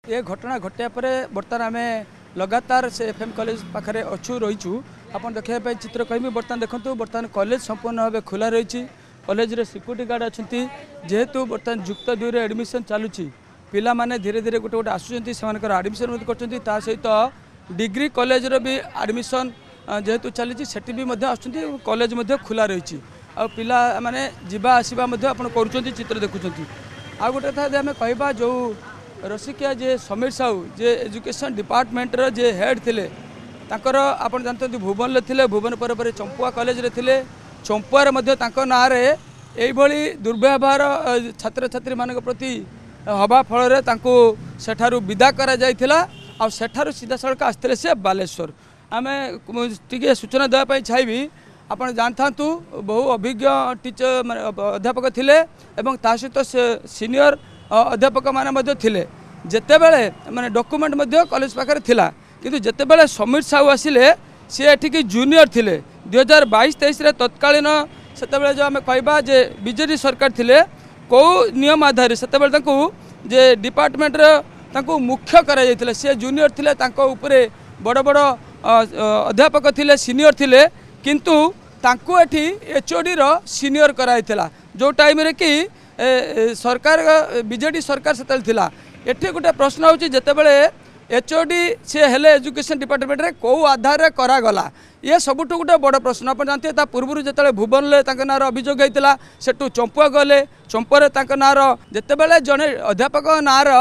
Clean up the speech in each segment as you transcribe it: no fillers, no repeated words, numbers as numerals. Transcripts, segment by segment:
ये घटना घटिया पर बर्तमान आम लगातार से एफएम कॉलेज पाखे अच्छु रहीचु आपन देखा चित्र कहमी बर्तमान देखूँ बर्तमान कॉलेज संपूर्ण भाव खुला रही कॉलेज रे सिक्यूरीटी गार्ड अच्छा जेहेतु बर्तमान जुक्त 2 एडमिशन चलुची पिला माने धीरे धीरे गोटे गोटे आसुँच आडमिशन कर सहित डिग्री कॉलेज रो भी आडमिशन जेहेतु चली सेठी भी आसुँच कॉलेज खुला रही आ पिला माने जीवा आसवा कर चित्र देखुं आ गोटे कथा आम कह जो रसिकिया जे समीर साहू जे एजुकेशन डिपार्टमेंट रो जे हेड थिले तांकर आपण जानते भुवन ले थिले भुवन पर चंपुआ कॉलेज रे थिले चंपुआर मध्य तांको ना रे एई भली दुर्व्यवहार छात्र छात्री मानक प्रति हवा फल रे तांको सेठारु विदा करा जायथिला आ सेठारु सीधा सड़क आस्ते से बालेश्वर आमे टिके सूचना देवा पई चाहबी आपण जानथांतु बहु अभिज्ञ टीचर अध्यापक थिले एवं ता सहित सीनियर अध्यापक माने थिले जेतेबेले माने डॉक्यूमेंट कॉलेज पाखे थिला किंतु जेतेबेले समीर साहू आसिले सी एठिकी जूनियर थिले 2022-23 रे तत्कालीन सेतेबेले जो आमे कहबा जे बीजेडी सरकार थिले को नियम आधार सेतेबेले तांकू जे डिपार्टमेंट रे तांकू मुख्य करा जायतिले से जूनियर थिले तांको उपरे बड़ बड़ अध्यापक थिले सीनियर थिले किंतु तांकू एठी एचओडी रो सीनियर कराइथिला जो टाइम रे कि सरकार बीजेडी सरकार सेतल थिला एठी गोटे प्रश्न होची जेतेबेले एचओडी से हेले एजुकेशन डिपार्टमेंट रे को आधार रे करा गला ये सबुठ गोटे बड़ प्रश्न आप जानते ता पूर्व जेतेबेले भुवन ले तांका नार अभियोग होइतिला सेटू चंपुआ गले चंपुरे तांका नार जेतेबेले जने अध्यापक नार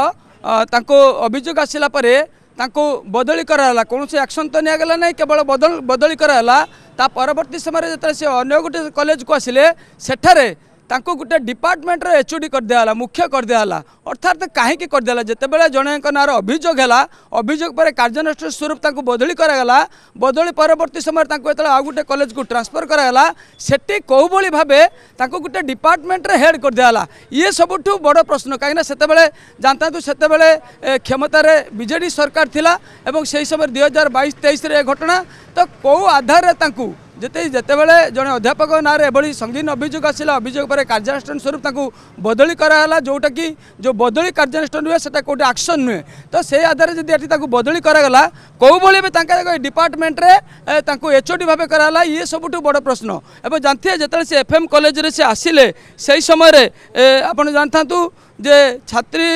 तांको अभियोग आसिला परे तांको बदली कराला कौन से एक्शन तो निगला नहीं केवल बदली कराला ता परवर्ती समय जेतेबेले से अन्य गोटे कॉलेज को आसिले सेठारे तांको गोटे डिपार्टमेंट रो एचओडी कर दियाला मुख्य कर दियाला अर्थात कहीं कर दियाला जेतेबेले जने नार अभियोग है अभियोग पर कार्यानुष्ठान स्वरूप तांको बदली करागला बदली परवर्ती समय तांको एतले आ गोटे कॉलेज को ट्रांसफर करागला सेठी को भली भाबे तांको गोटे डिपार्टमेंट रे हेड कर दियाला ये सबुठु बड़ प्रश्न कहीं सेतेबेले जानता सेतेबेले क्षमता रे बीजेडी सरकार थिला एवं से समय 2022-23 रे घटना तो कौ आधार रे तांको जेतेबेले जड़े अध्यापक ना एभली संगीन अभियोग आसिला अभियोग पर कार्यानुष्ठान स्वरूप तांको बदली कराला जोटा कि जो बदली कार्यानुष्ठान हुए से कोटे एक्शन नुहे तो से आधार जब ये बदली करागला कौ भली भी डिपार्टमेंट रे तांको एचओडी भाव कराला ये सबुठ बड़ प्रश्न एवं जानते जिते से एफएम कॉलेज रे से आसिले से समय आपन जानथांतु जे छात्री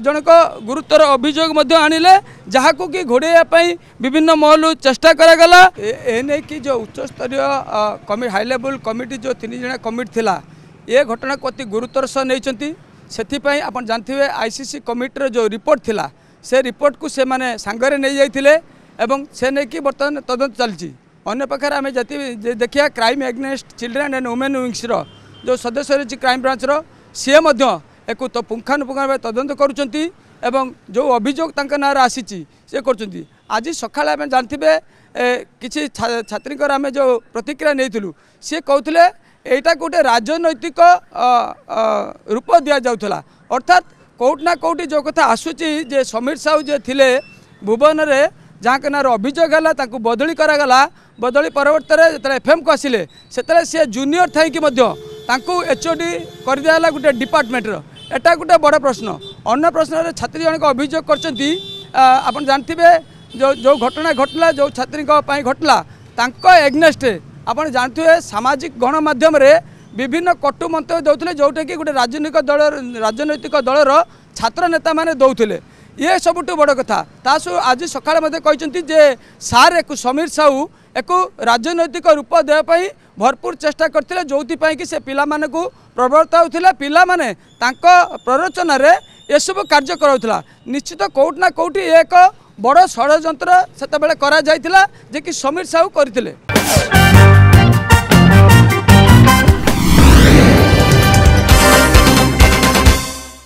जनक गुरुतर अभियोग आनिले जहाँ को कि घोड़ाई विभिन्न महलू चेष्टा करागला एने कि जो उच्च स्तरीय हाई लेवल कमिटी जो 3 जन कमिटी थिला ये घटना को अति गुरुतर सह नहीं से आप जानते आईसीसी कमिटी जो रिपोर्ट थिला से रिपोर्ट को से माने सांगरे नहीं जाइथिले एवं से नहीं कि बर्तमान तदंत चलती अन्य पाखे आम देखिया crime against children and women wings जो सदस्य रही क्राइम ब्रांच सी एक तो पुंखानुपुंखा भाव तदंत करुँच जो अभियोग नार आसी से कर आज सका आम जानते किसी छात्री आम जो प्रतिक्रिया नहीं सी कहते यहाँ गोटे राजनैतिक रूप दि जाऊला अर्थात कौट ना कौटी जो कथा आसूची जे समीर साहू जे थिले भुवन में जहाँ नार अभियोग है बदली करागला बदली परवर्त जो एफएम को आसिले से सी जूनियर थी एचओडी कर दिया गोटे डिपार्टमेंट एटा गोटे बड़ प्रश्न अन्य प्रश्न छात्री जन अभियोग कर जानते जो घटना घटला जो छात्री घटला एग्नेस्ट आप जानते सामाजिक गणमाध्यम विभिन्न कटु मंतव्य दौले जोटा कि गोटे राजनैतिक दलर छात्र नेता माने दौले ये सबुठ बड़ कथा तासु आज सकाଳେ मते कहचंती जे सार एक समीर साहू एक राजनैतिक रूप देवाई भरपूर चेष्टा करथिले जोथि पई कि से पिला माने को प्रवर्ता होथिला पिला माने तांको प्ररोचना रे ये सब कार्य कराउथला निश्चित कोट ना कोठी एक बड़ षड्यंत्र सेते बेले करा जायथिला जे कि समीर साहू करथिले।